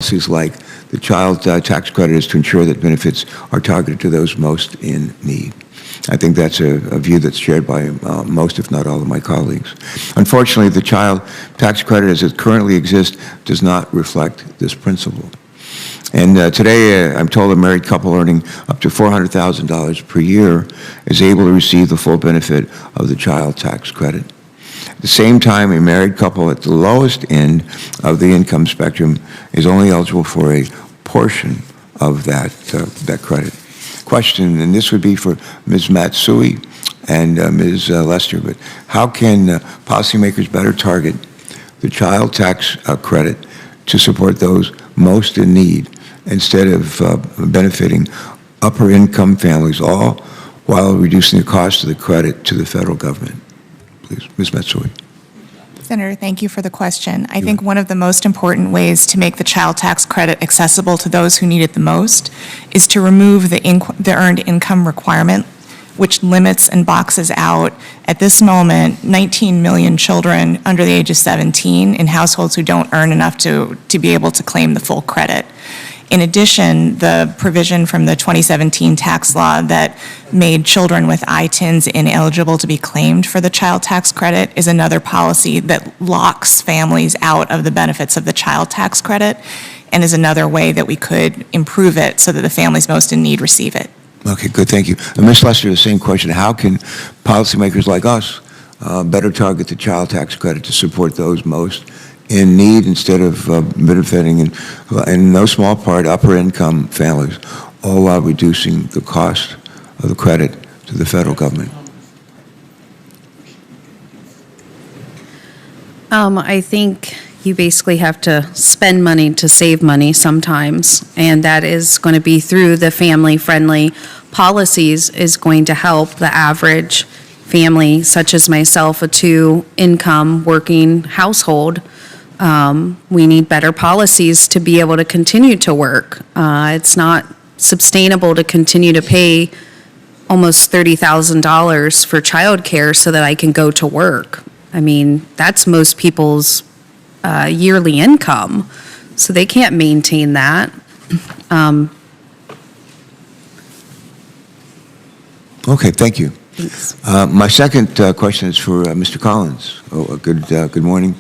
Policies like the child tax credit is to ensure that benefits are targeted to those most in need. I think that's a view that's shared by most, if not all, of my colleagues. Unfortunately, the child tax credit as it currently exists does not reflect this principle. And today, I'm told a married couple earning up to $400,000 per year is able to receive the full benefit of the child tax credit. At the same time, a married couple at the lowest end of the income spectrum is only eligible for a portion of that credit. Question, and this would be for Ms. Matsui and Ms. Lester, but how can policymakers better target the child tax credit to support those most in need instead of benefiting upper income families, all while reducing the cost of the credit to the federal government? Please, Ms. Matsui. Senator, thank you for the question. I think one of the most important ways to make the child tax credit accessible to those who need it the most is to remove the earned income requirement, which limits and boxes out, at this moment, 19 million children under the age of 17 in households who don't earn enough to be able to claim the full credit. In addition, the provision from the 2017 tax law that made children with ITINs ineligible to be claimed for the child tax credit is another policy that locks families out of the benefits of the child tax credit, and is another way that we could improve it so that the families most in need receive it. Okay, good, thank you. Ms. Lester, the same question. How can policymakers like us better target the child tax credit to support those most in need instead of benefiting, in no small part, upper income families, all while reducing the cost of the credit to the federal government? I think you basically have to spend money to save money sometimes, and that is going to be through the family-friendly policies is going to help the average family, such as myself, a two-income working household. We need better policies to be able to continue to work. It's not sustainable to continue to pay almost $30,000 for childcare so that I can go to work. I mean, that's most people's yearly income, so they can't maintain that. Okay, thank you. Thanks. My second question is for Mr. Collins. Good morning.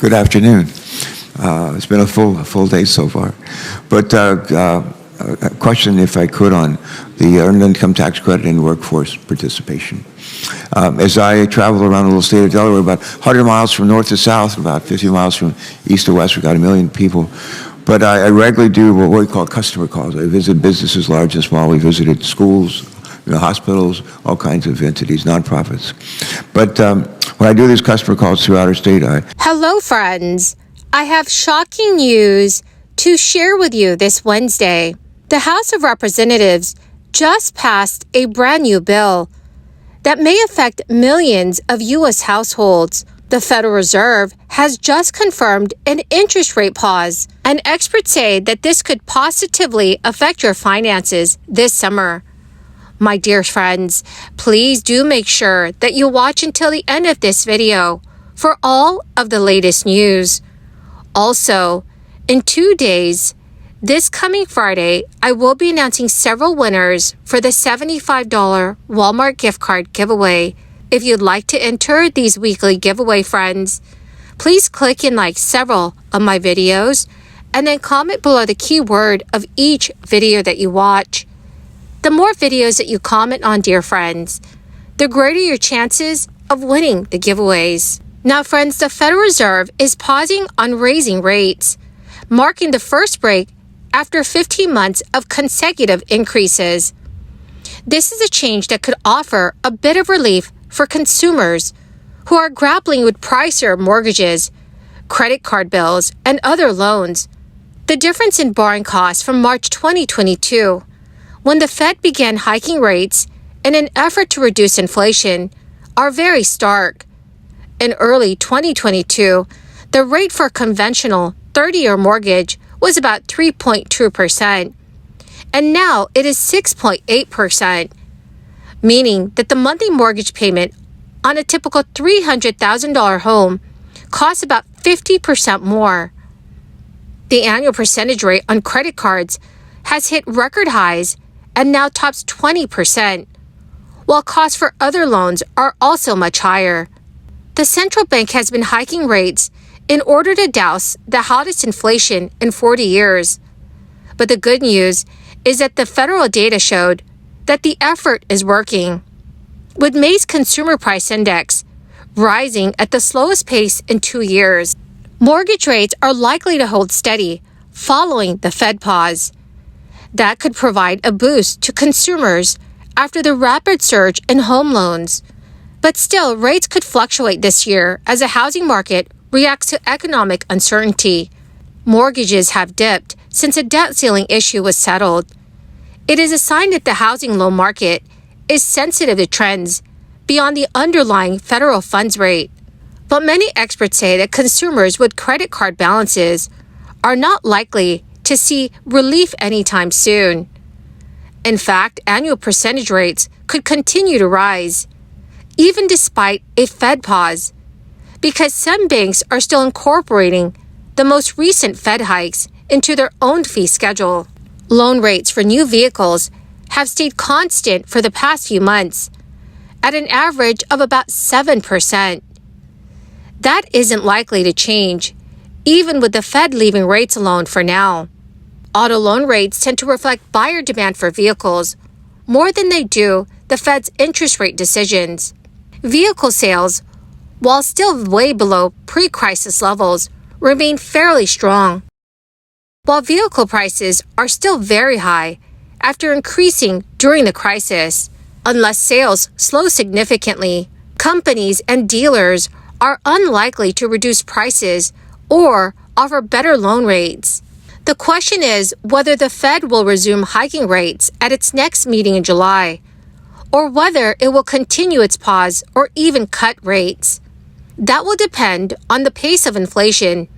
Good afternoon. It's been a full day so far. But a question, if I could, on the earned income tax credit and workforce participation. As I travel around the little state of Delaware, about 100 miles from north to south, about 50 miles from east to west, we've got 1 million people. But I regularly do what we call customer calls. I visit businesses large and small. We visited schools, hospitals, all kinds of entities, nonprofits. But when I do these customer calls throughout our state, Hello, friends. I have shocking news to share with you this Wednesday. The House of Representatives just passed a brand new bill that may affect millions of U.S. households. The Federal Reserve has just confirmed an interest rate pause, and experts say that this could positively affect your finances this summer. My dear friends, please do make sure that you watch until the end of this video for all of the latest news. Also, in 2 days, this coming Friday, I will be announcing several winners for the $75 Walmart gift card giveaway. If you'd like to enter these weekly giveaway, friends, please click and like several of my videos and then comment below the keyword of each video that you watch. The more videos that you comment on, dear friends, the greater your chances of winning the giveaways. Now, friends, the Federal Reserve is pausing on raising rates, marking the first break after 15 months of consecutive increases. This is a change that could offer a bit of relief for consumers who are grappling with pricier mortgages, credit card bills, and other loans. The difference in borrowing costs from March 2022, when the Fed began hiking rates in an effort to reduce inflation, are very stark. In early 2022, the rate for a conventional 30-year mortgage was about 3.2%, and now it is 6.8%, meaning that the monthly mortgage payment on a typical $300,000 home costs about 50% more. The annual percentage rate on credit cards has hit record highs and now tops 20%, while costs for other loans are also much higher. The central bank has been hiking rates in order to douse the hottest inflation in 40 years. But the good news is that the federal data showed that the effort is working. With May's Consumer Price Index rising at the slowest pace in 2 years, mortgage rates are likely to hold steady following the Fed pause. That could provide a boost to consumers after the rapid surge in home loans. But still, rates could fluctuate this year as the housing market reacts to economic uncertainty. Mortgages have dipped since a debt ceiling issue was settled. It is a sign that the housing loan market is sensitive to trends beyond the underlying federal funds rate. But many experts say that consumers with credit card balances are not likely to see relief anytime soon. In fact, annual percentage rates could continue to rise, even despite a Fed pause, because some banks are still incorporating the most recent Fed hikes into their own fee schedule. Loan rates for new vehicles have stayed constant for the past few months, at an average of about 7%. That isn't likely to change, even with the Fed leaving rates alone for now. Auto loan rates tend to reflect buyer demand for vehicles more than they do the Fed's interest rate decisions. Vehicle sales, while still way below pre-crisis levels, remain fairly strong, while vehicle prices are still very high after increasing during the crisis. Unless sales slow significantly, companies and dealers are unlikely to reduce prices or offer better loan rates. The question is whether the Fed will resume hiking rates at its next meeting in July, or whether it will continue its pause or even cut rates. That will depend on the pace of inflation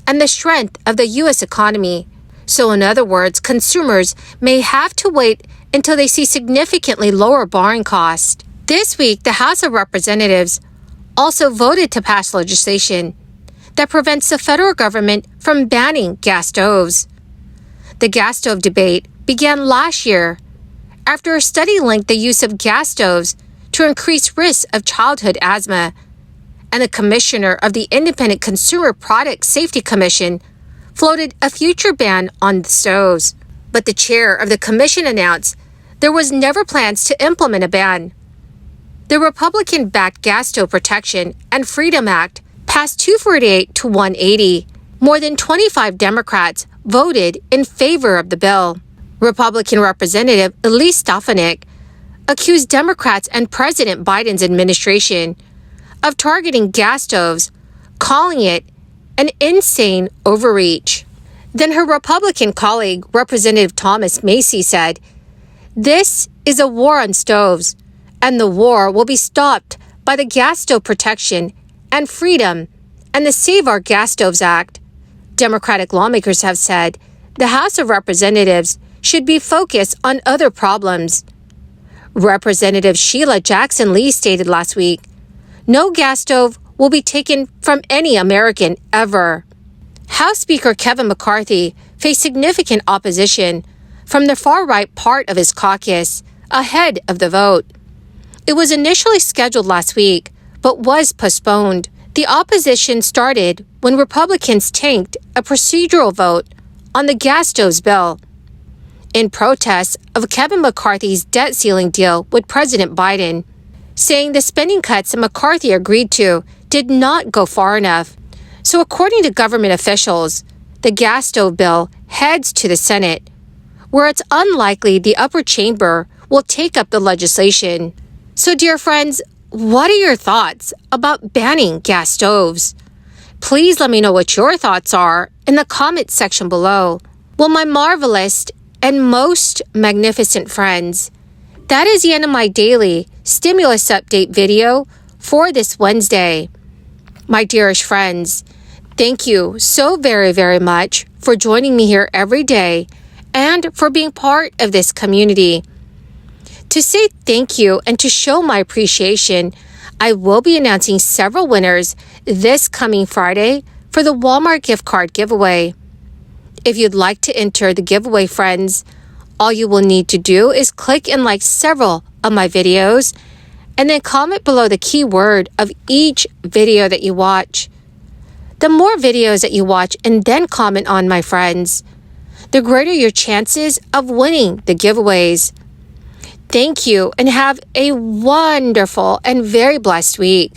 and the strength of the U.S. economy. So in other words, consumers may have to wait until they see significantly lower borrowing costs. This week, the House of Representatives also voted to pass legislation that prevents the federal government from banning gas stoves. The gas stove debate began last year after a study linked the use of gas stoves to increased risks of childhood asthma, and the commissioner of the Independent Consumer Product Safety Commission floated a future ban on the stoves. But the chair of the commission announced there was never plans to implement a ban. The Republican-backed Gas Stove Protection and Freedom Act passed 248 to 180. More than 25 Democrats voted in favor of the bill. Republican Representative Elise Stefanik accused Democrats and President Biden's administration of targeting gas stoves, calling it an insane overreach. Then her Republican colleague, Representative Thomas Macy, said, "This is a war on stoves, and the war will be stopped by the Gas Stove Protection and Freedom and the Save Our Gas Stoves Act." Democratic lawmakers have said the House of Representatives should be focused on other problems. Representative Sheila Jackson Lee stated last week, "No gas stove will be taken from any American ever." House Speaker Kevin McCarthy faced significant opposition from the far-right part of his caucus ahead of the vote. It was initially scheduled last week, but was postponed. The opposition started when Republicans tanked a procedural vote on the gas stoves bill in protest of Kevin McCarthy's debt ceiling deal with President Biden, saying the spending cuts that McCarthy agreed to did not go far enough. So according to government officials, the gas stove bill heads to the Senate, where it's unlikely the upper chamber will take up the legislation. So dear friends, what are your thoughts about banning gas stoves? Please let me know what your thoughts are in the comments section below. Well, my marvelous and most magnificent friends, that is the end of my daily stimulus update video for this Wednesday. My dearest friends, thank you so very, very much for joining me here every day and for being part of this community. To say thank you and to show my appreciation, I will be announcing several winners this coming Friday for the Walmart gift card giveaway. If you'd like to enter the giveaway, friends, all you will need to do is click and like several of my videos and then comment below the keyword of each video that you watch. The more videos that you watch and then comment on, my friends, the greater your chances of winning the giveaways. Thank you and have a wonderful and very blessed week.